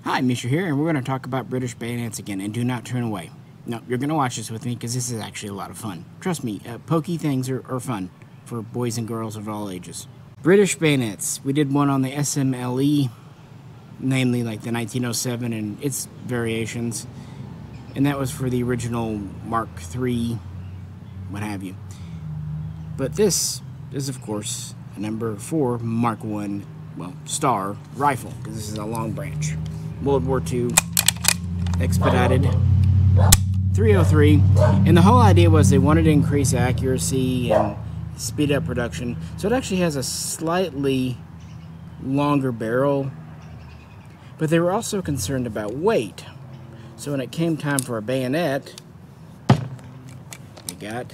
Hi, Misha here, and we're going to talk about British bayonets again, and do not turn away. No, you're going to watch this with me, because this is actually a lot of fun. Trust me, pokey things are fun for boys and girls of all ages. British bayonets. We did one on the SMLE, namely like the 1907 and its variations, and that was for the original Mark III, what have you. But this is, of course, a No.4 Mark I, well, star rifle, because this is a long branch. World War II, expedited, 303, and the whole idea was they wanted to increase accuracy and speed up production, so it actually has a slightly longer barrel, but they were also concerned about weight. So when it came time for a bayonet, we got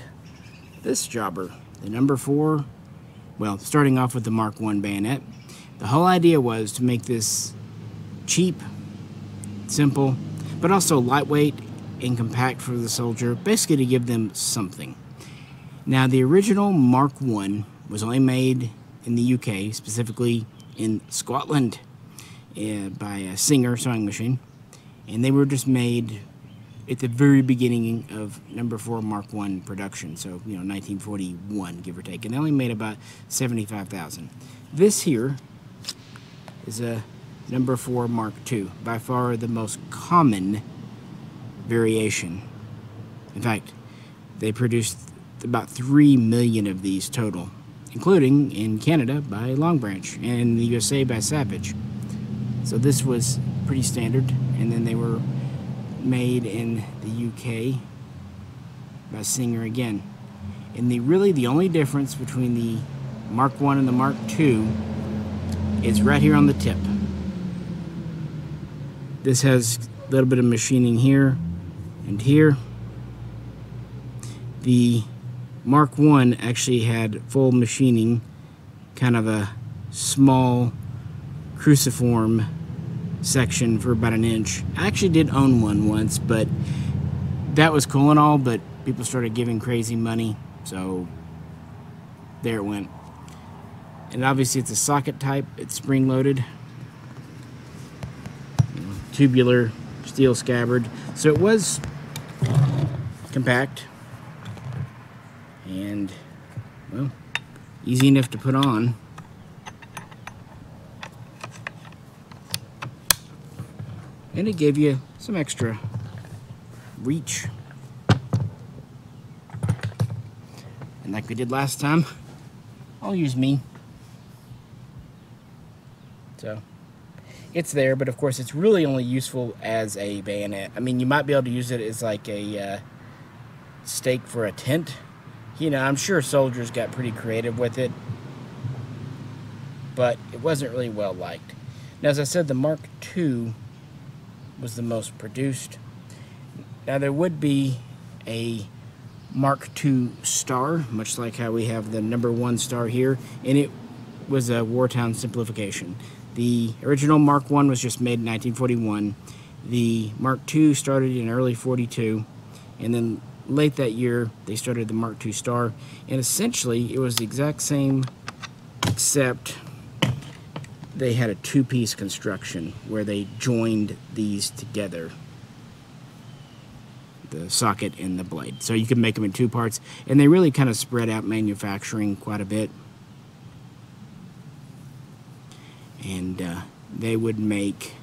this jobber, the No.4, well, starting off with the Mark I bayonet. The whole idea was to make this cheap, simple, but also lightweight and compact for the soldier, basically to give them something. Now, the original Mark I was only made in the UK, specifically in Scotland, by a Singer sewing machine, and they were just made at the very beginning of No.4 Mark I production, so, 1941, give or take, and they only made about 75,000. This here is a No.4 Mark II, by far the most common variation. In fact, they produced about 3 million of these total, including in Canada by Long Branch and in the USA by Savage. So this was pretty standard, and then they were made in the UK by Singer again. And really the only difference between the Mark I and the Mark II is right here on the tip. This has a little bit of machining here and here. The Mark I actually had full machining, kind of a small cruciform section for about 1 inch. I actually did own one once, but that was cool and all, but people started giving crazy money, so there it went. And obviously it's a socket type, it's spring loaded, tubular steel scabbard, so it was compact and, well, easy enough to put on. And it gave you some extra reach. And like we did last time, I'll use me. So it's there, but of course it's really only useful as a bayonet. I mean, you might be able to use it as like a stake for a tent. I'm sure soldiers got pretty creative with it, but it wasn't really well liked. Now, as I said, the Mark II was the most produced. Now, there would be a Mark II star, much like how we have the No.1 star here, and it was a wartime simplification. The original Mark I was just made in 1941. The Mark II started in early 42, and then late that year they started the Mark II star, and essentially it was the exact same, except they had a two-piece construction where they joined these together, the socket and the blade. So you could make them in two parts, and they really kind of spread out manufacturing quite a bit. And they would make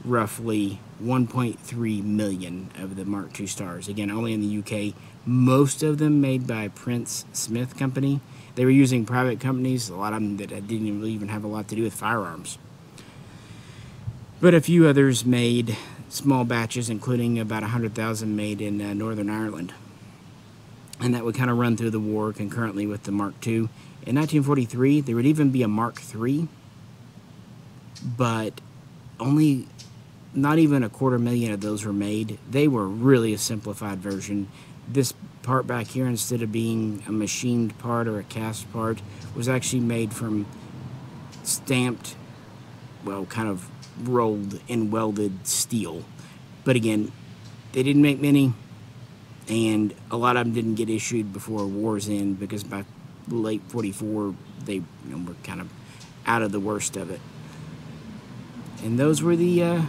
roughly 1.3 million of the Mark II stars. Again, only in the UK. Most of them made by Prince Smith Company. They were using private companies, a lot of them that didn't really even have a lot to do with firearms. But a few others made small batches, including about 100,000 made in Northern Ireland. And that would kind of run through the war concurrently with the Mark II. In 1943, there would even be a Mark III, but only not even 250,000 of those were made. They were really a simplified version. This part back here, instead of being a machined part or a cast part, was actually made from stamped, well, kind of rolled and welded steel. But again, they didn't make many, and a lot of them didn't get issued before war's end, because by late 44 they were kind of out of the worst of it. And those were the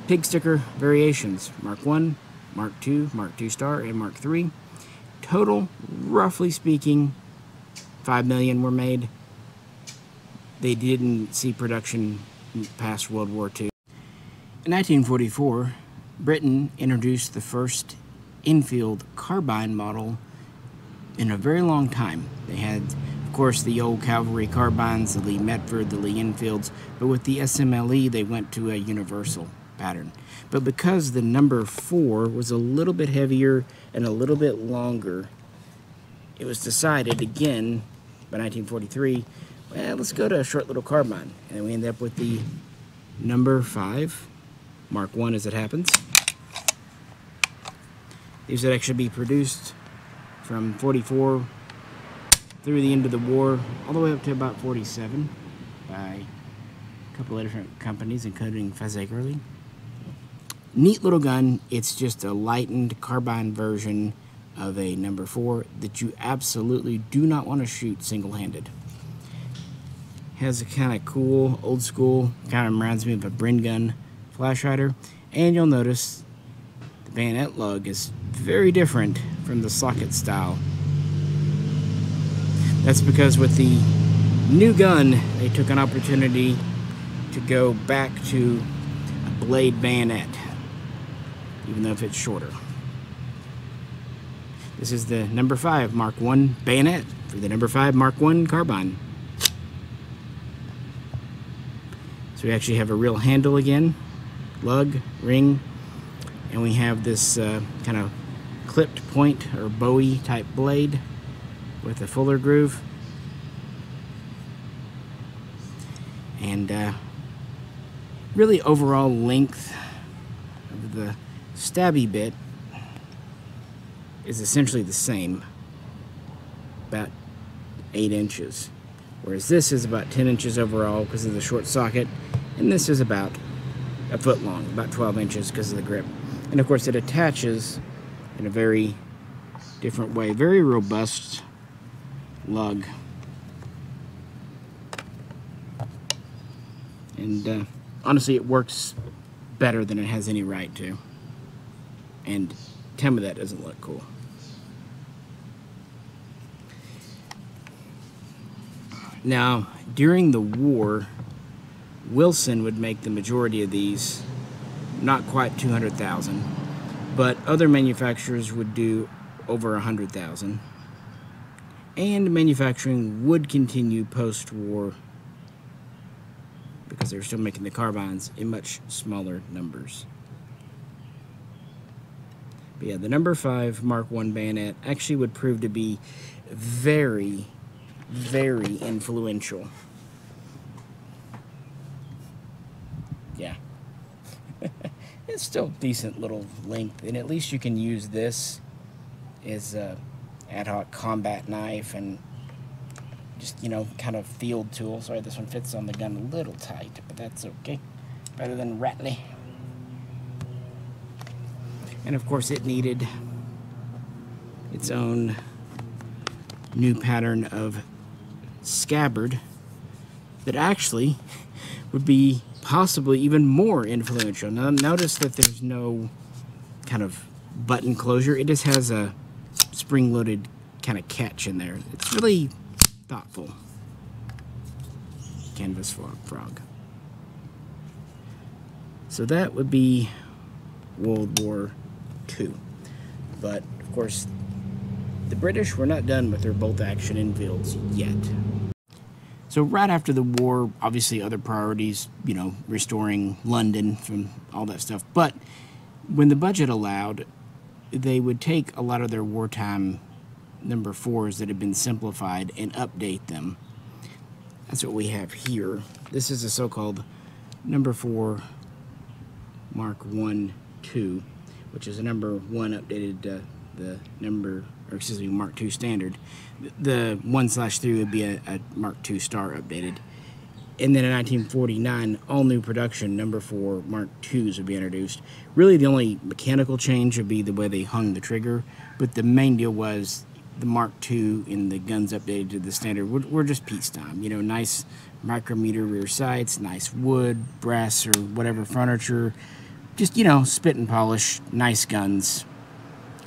pig sticker variations. Mark 1, Mark 2, Mark 2 Star, and Mark 3. Total, roughly speaking, 5 million were made. They didn't see production past World War II. In 1944, Britain introduced the first Enfield Carbine model in a very long time. They had, of course, the old cavalry carbines, the Lee Metford, the Lee Enfields, but with the SMLE, they went to a universal pattern. But because the number 4 was a little bit heavier and a little bit longer, it was decided again by 1943, well, let's go to a short little carbine. And we end up with the number 5, Mark 1 as it happens. These would actually be produced from 44 through the end of the war, all the way up to about 47 by a couple of different companies, including Fazakerley. Neat little gun. It's just a lightened carbine version of a number 4 that you absolutely do not want to shoot single-handed. Has a kind of cool, old school, kind of reminds me of a Bren gun flash hider, and you'll notice the bayonet lug is very different from the socket style. That's because with the new gun, they took an opportunity to go back to a blade bayonet, even though if it's shorter. This is the number 5 Mark 1 bayonet for the number 5 Mark 1 carbine. So we actually have a real handle again, lug, ring, and we have this kind of clipped point or Bowie type blade with a fuller groove. And really overall length of the stabby bit is essentially the same, about 8 inches. Whereas this is about 10 inches overall because of the short socket, and this is about a foot long, about 12 inches because of the grip. And of course it attaches in a very different way, very robust lug. And honestly, it works better than it has any right to. And tell me that doesn't look cool. Now, during the war, Wilson would make the majority of these, not quite 200,000, but other manufacturers would do over 100,000. And manufacturing would continue post-war because they were still making the carbines in much smaller numbers. But yeah, the number 5 Mark 1 bayonet actually would prove to be very, very influential. Yeah. It's still decent little length, and at least you can use this as a ad hoc combat knife and just, you know, kind of field tool. Sorry, this one fits on the gun a little tight, but that's okay. Better than rattly. And of course it needed its own new pattern of scabbard that actually would be possibly even more influential. Now notice that there's no kind of button closure. It just has a spring-loaded kind of catch in there. It's really thoughtful. Canvas frog. So that would be World War II. But of course, the British were not done with their bolt-action Enfields yet. So right after the war, obviously other priorities, you know, restoring London from all that stuff. But when the budget allowed, they would take a lot of their wartime number 4s that had been simplified and update them. That's what we have here. This is a so-called number 4 Mark 1-2, which is a number 1 updated the number, or excuse me, Mark 2 standard. The 1/3 would be a Mark 2 Star updated. And then in 1949, all new production number 4 Mark 2s would be introduced. Really the only mechanical change would be the way they hung the trigger, but the main deal was the Mark II and the guns updated to the standard were just peacetime. You know, nice micrometer rear sights, nice wood, brass, or whatever furniture. Just, spit and polish, nice guns.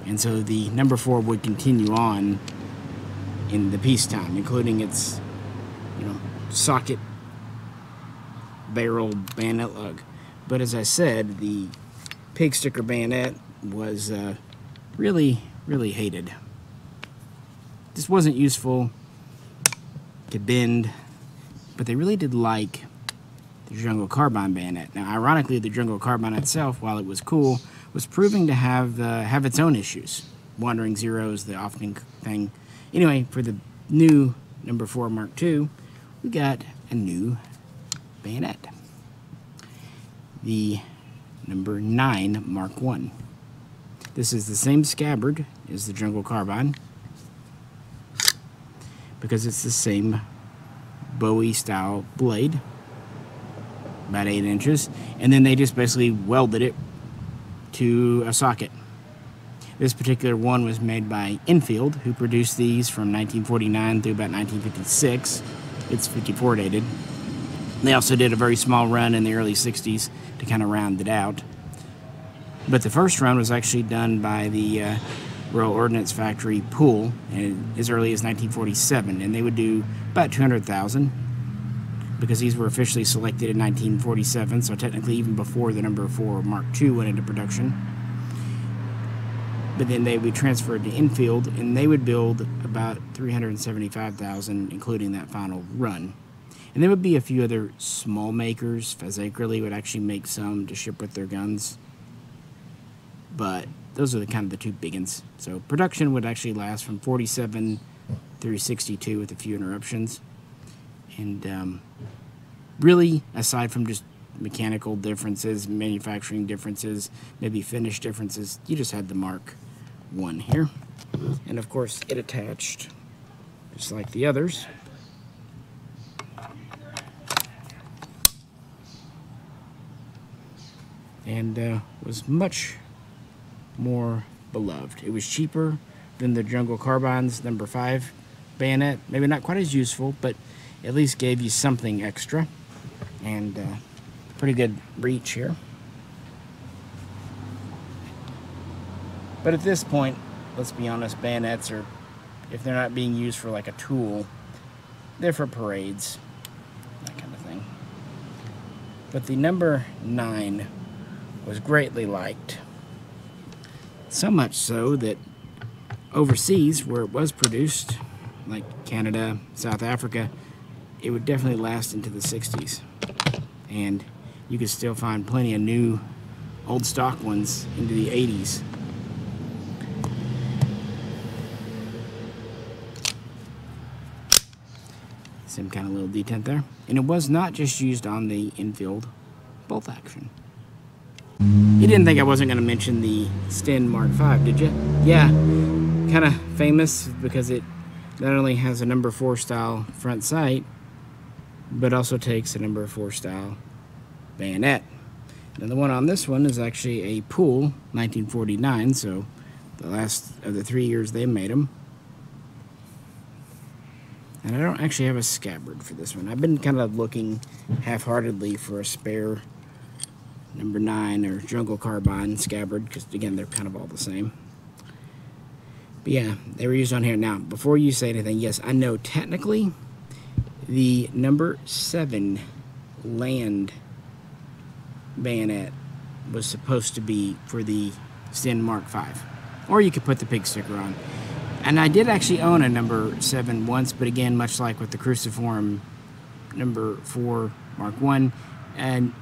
And so the No. 4 would continue on in the peacetime, including its, socket barrel bayonet lug. But as I said, the pig sticker bayonet was really, really hated. This wasn't useful to bend, but they really did like the Jungle Carbine bayonet. Now, ironically, the Jungle Carbine itself, while it was cool, was proving to have its own issues. Wandering zeros, the often thing. Anyway, for the new No. 4 Mark II, we got a new bayonet. The No. 9 Mark I. This is the same scabbard as the Jungle Carbine because it's the same Bowie style blade, about 8 inches, and then they just basically welded it to a socket. This particular one was made by Enfield, who produced these from 1949 through about 1956. It's 54 dated. They also did a very small run in the early 60s to kind of round it out. But the first run was actually done by the Royal Ordnance Factory Pool as early as 1947, and they would do about 200,000 because these were officially selected in 1947, so technically even before the No. 4 Mark II went into production. But then they would transfer it to Enfield, and they would build about 375,000, including that final run. And there would be a few other small makers. Fazakerley would actually make some to ship with their guns. But those are kind of the two big ones. So production would actually last from 47 through 62 with a few interruptions. And really, aside from just mechanical differences, manufacturing differences, maybe finish differences, you just had the Mark I here. And of course, it attached, just like the others, and was much more beloved. It was cheaper than the Jungle Carbine's No. 5 bayonet. Maybe not quite as useful, but at least gave you something extra. And pretty good reach here. But at this point, let's be honest, bayonets are, if they're not being used for like a tool, they're for parades, that kind of thing. But the No. 9 was greatly liked. So much so that overseas, where it was produced, like Canada, South Africa, it would definitely last into the 60s. And you could still find plenty of new old stock ones into the 80s. Same kind of little detent there. And it was not just used on the Enfield bolt action. You didn't think I wasn't going to mention the Sten Mark V, did you? Yeah, kind of famous because it not only has a No. 4 style front sight, but also takes a No. 4 style bayonet. Now the one on this one is actually a Pool 1949, so the last of the 3 years they made them. And I don't actually have a scabbard for this one. I've been kind of looking half-heartedly for a spare No. 9 or Jungle Carbine scabbard, because again, they're kind of all the same. But yeah, they were used on here. Now, before you say anything, yes, I know technically the No. 7 land bayonet was supposed to be for the Sten Mark V. Or you could put the pig sticker on. And I did actually own a No. 7 once, but again, much like with the Cruciform No. 4 Mark I, and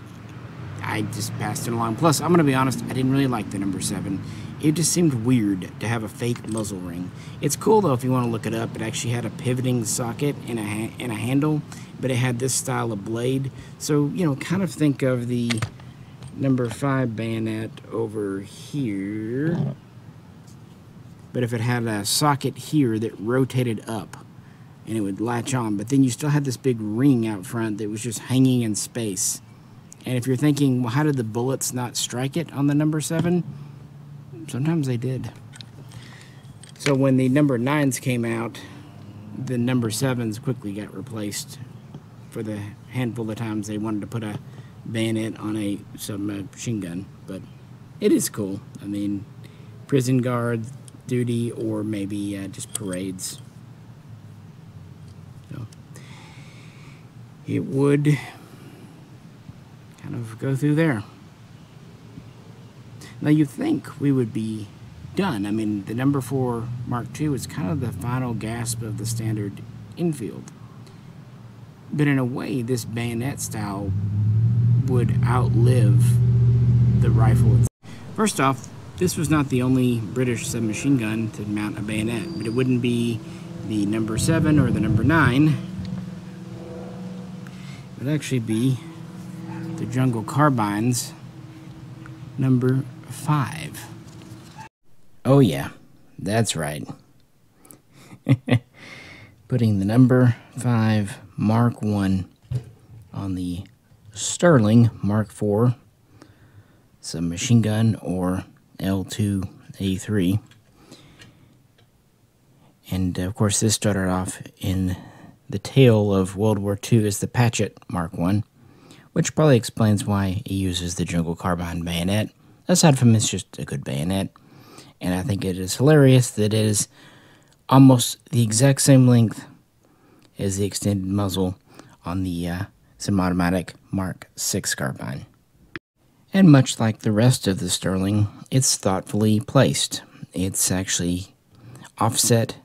I just passed it along. Plus, I'm going to be honest, I didn't really like the No. 7. It just seemed weird to have a fake muzzle ring. It's cool, though, if you want to look it up. It actually had a pivoting socket and a handle, but it had this style of blade. So, kind of think of the No. 5 bayonet over here. But if it had a socket here that rotated up and it would latch on, but then you still had this big ring out front that was just hanging in space. And if you're thinking, well, how did the bullets not strike it on the No. 7? Sometimes they did. So when the No. 9s came out, the No. 7s quickly got replaced for the handful of times they wanted to put a bayonet on a submachine gun. But it is cool. I mean, prison guard duty, or maybe just parades. So it would kind of go through there. Now you'd think we would be done. I mean, the No. 4 Mark II is kind of the final gasp of the standard Enfield. But in a way, this bayonet style would outlive the rifle itself. First off, this was not the only British submachine gun to mount a bayonet, but it wouldn't be the No. 7 or the No. 9. It would actually be the Jungle Carbine's No. 5. Oh yeah, that's right. Putting the No. 5 Mark I on the Sterling Mark IV submachine gun, or L2A3. And of course this started off in the tail of World War II as the Patchett Mark I, which probably explains why he uses the Jungle Carbine bayonet. Aside from it's just a good bayonet. And I think it is hilarious that it is almost the exact same length as the extended muzzle on the semi-automatic Mark VI carbine. And much like the rest of the Sterling, it's thoughtfully placed. It's actually offset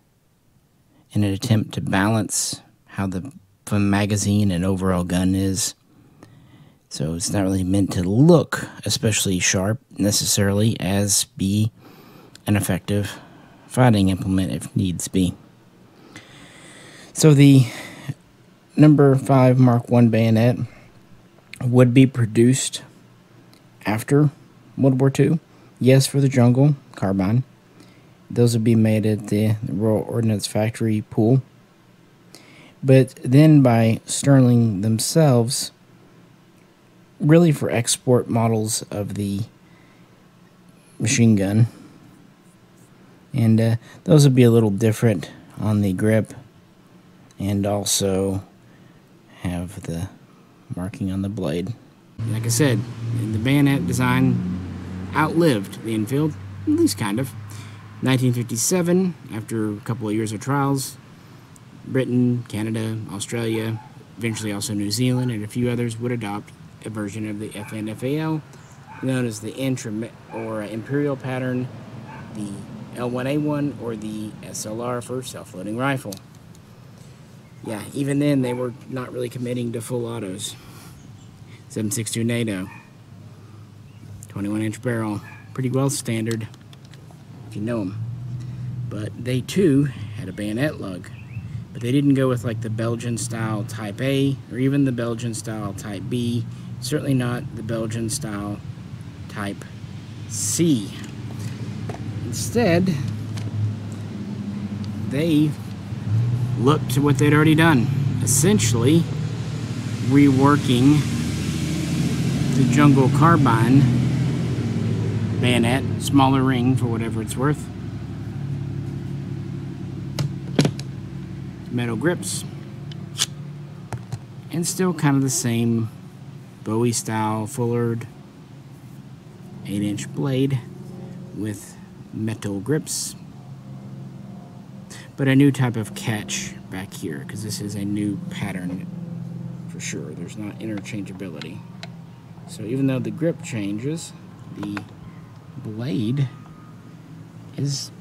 in an attempt to balance how the magazine and overall gun is. So it's not really meant to look especially sharp necessarily, as be an effective fighting implement if needs be. So the No. 5 Mark I bayonet would be produced after World War II. Yes, for the Jungle Carbine. Those would be made at the Royal Ordnance Factory pool. But then by Sterling themselves, really for export models of the machine gun. And those would be a little different on the grip, and also have the marking on the blade. Like I said, the bayonet design outlived the Enfield, at least kind of. 1957, after a couple of years of trials, Britain, Canada, Australia, eventually also New Zealand, and a few others would adopt a version of the FNFAL known as the Imperial pattern, the L1A1, or the SLR for self-loading rifle. Yeah, even then they were not really committing to full autos. 7.62 NATO, 21-inch barrel, pretty well standard if you know them. But they too had a bayonet lug, but they didn't go with like the Belgian style Type A or even the Belgian style Type B, certainly not the Belgian style Type C. Instead, they looked to what they'd already done, essentially reworking the Jungle Carbine bayonet, smaller ring for whatever it's worth, metal grips, and still kind of the same Bowie style fullered 8-inch blade with metal grips, but a new type of catch back here, because this is a new pattern for sure. There's not interchangeability. So even though the grip changes, the blade is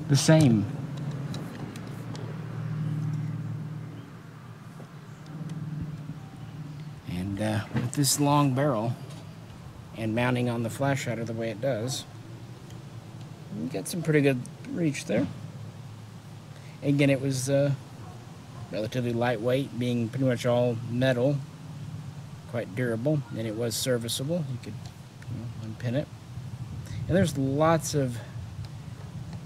the same. And with this long barrel and mounting on the flash shutter the way it does, you get some pretty good reach there. Again, it was relatively lightweight, being pretty much all metal, quite durable, and it was serviceable. You could unpin it. And there's lots of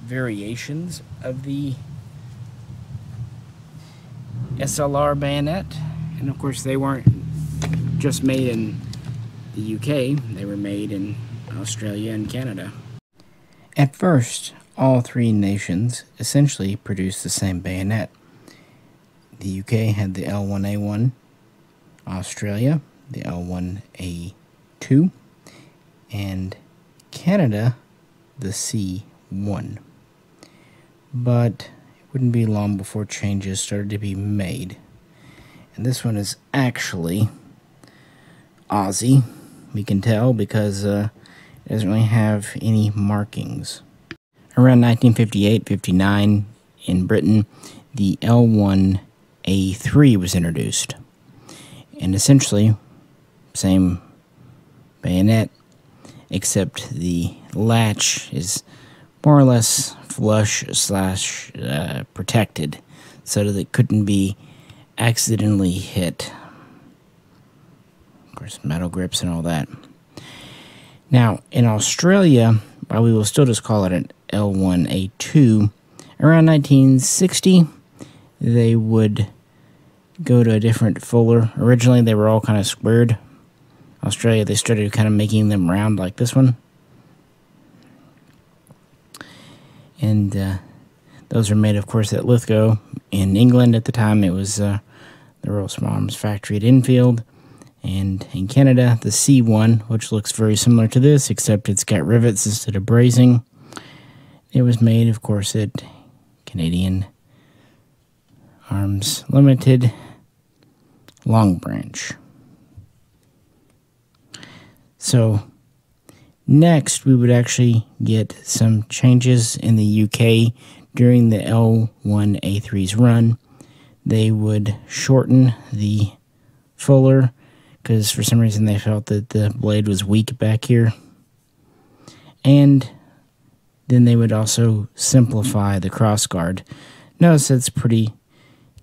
variations of the SLR bayonet, and of course they weren't just made in the UK, they were made in Australia and Canada. At first, all three nations essentially produced the same bayonet. The UK had the L1A1, Australia, the L1A2, and Canada, the C1. But it wouldn't be long before changes started to be made. And this one is actually Aussie, we can tell, because it doesn't really have any markings. Around 1958-59 in Britain, the L1A3 was introduced. And essentially, same bayonet, except the latch is more or less flush / protected, so that it couldn't be accidentally hit. Of course, metal grips and all that. Now, in Australia, while we will still just call it an L1A2, around 1960, they would go to a different fuller. Originally, they were all kind of squared. Australia, they started kind of making them round like this one. And those are made, of course, at Lithgow in England. At the time, it was the Royal Small Arms Factory at Enfield. And in Canada, the C1, which looks very similar to this, except it's got rivets instead of bracing. It was made, of course, at Canadian Arms Limited, Long Branch. So, next, we would actually get some changes in the UK during the L1A3's run. They would shorten the fuller, because for some reason they felt that the blade was weak back here. And then they would also simplify the crossguard. Notice it's pretty,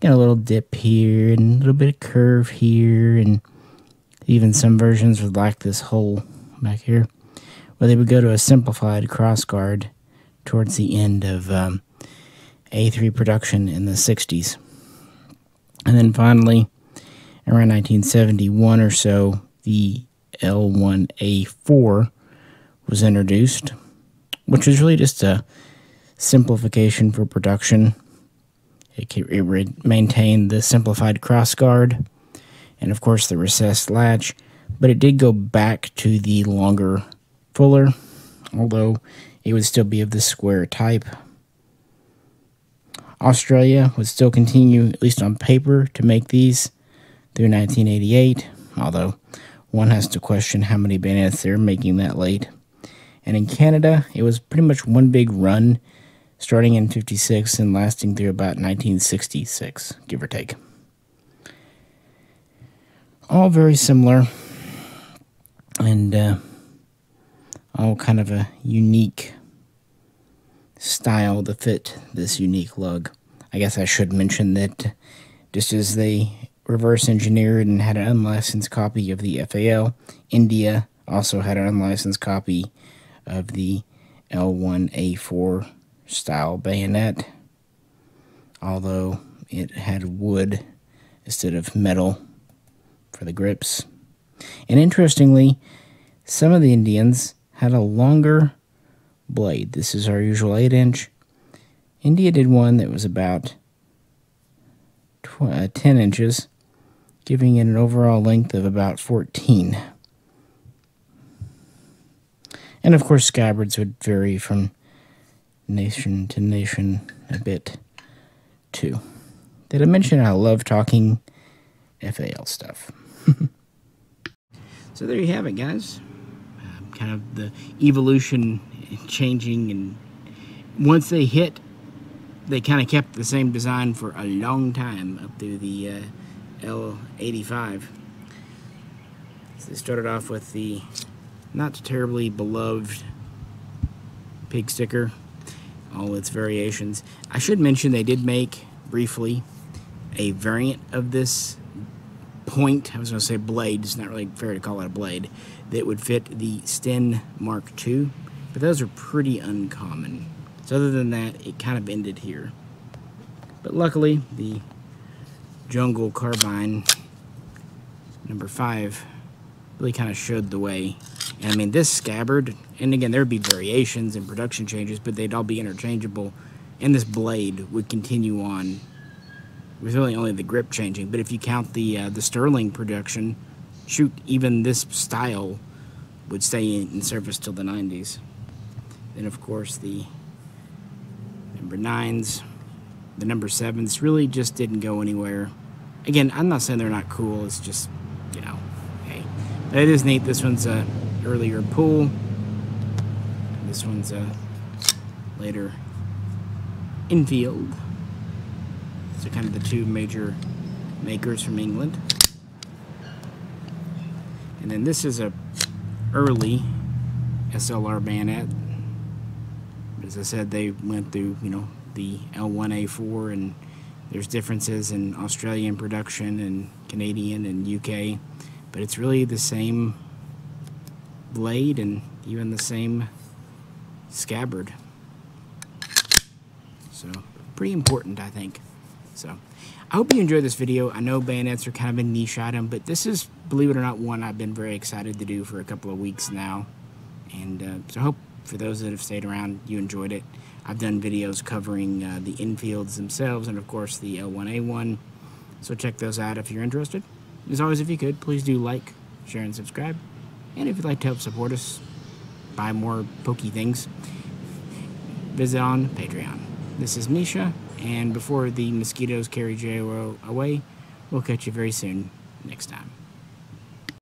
got a little dip here and a little bit of curve here, and even some versions would like this hole back here. Well, they would go to a simplified crossguard towards the end of A3 production in the 60s. And then finally, around 1971 or so, the L1A4 was introduced, which was really just a simplification for production. It maintained the simplified crossguard and, of course, the recessed latch, but it did go back to the longer fuller, although it would still be of the square type. Australia would still continue, at least on paper, to make these through 1988, although one has to question how many bayonets they're making that late. And in Canada, it was pretty much one big run, starting in 56 and lasting through about 1966, give or take. All very similar, and all kind of a unique style to fit this unique lug. I guess I should mention that just as they reverse engineered and had an unlicensed copy of the FAL, India also had an unlicensed copy of the L1A4 style bayonet, although it had wood instead of metal for the grips. And interestingly, some of the Indians had a longer blade. This is our usual 8-inch. India did one that was about 10 inches, giving it an overall length of about 14. And of course, scabbards would vary from nation to nation a bit, too. Did I mention I love talking FAL stuff? So there you have it, guys. Kind of the evolution changing, and once they hit, they kind of kept the same design for a long time up through the L85. So they started off with the not terribly beloved pig sticker, all its variations. I should mention they did make, briefly, a variant of this point, I was going to say blade, it's not really fair to call it a blade, that would fit the Sten Mark II, but those are pretty uncommon. So other than that, it kind of ended here. But luckily, the Jungle Carbine No.5 really kind of showed the way. And I mean, this scabbard, and again, there would be variations and production changes, but they'd all be interchangeable, and this blade would continue on with really only the grip changing. But if you count the Sterling production, shoot, even this style would stay in service till the 90s. Then, of course, the number 9s, the number 7s really just didn't go anywhere. Again, I'm not saying they're not cool. It's just, you know, hey. But it is neat. This one's a earlier pull. This one's a later Enfield. So kind of the two major makers from England. And then this is a early SLR bayonet. As I said, they went through, you know, the L1A4, and there's differences in Australian production and Canadian and UK, but it's really the same blade and even the same scabbard. So pretty important, I think. So I hope you enjoyed this video. I know bayonets are kind of a niche item, but this is, believe it or not, one I've been very excited to do for a couple of weeks now. And so I hope for those that have stayed around, you enjoyed it. I've done videos covering the Enfields themselves and, of course, the L1A1. So check those out if you're interested. As always, if you could, please do like, share, and subscribe. And if you'd like to help support us, buy more pokey things, visit on Patreon. This is Misha, and before the mosquitoes carry J.O. away, we'll catch you very soon next time.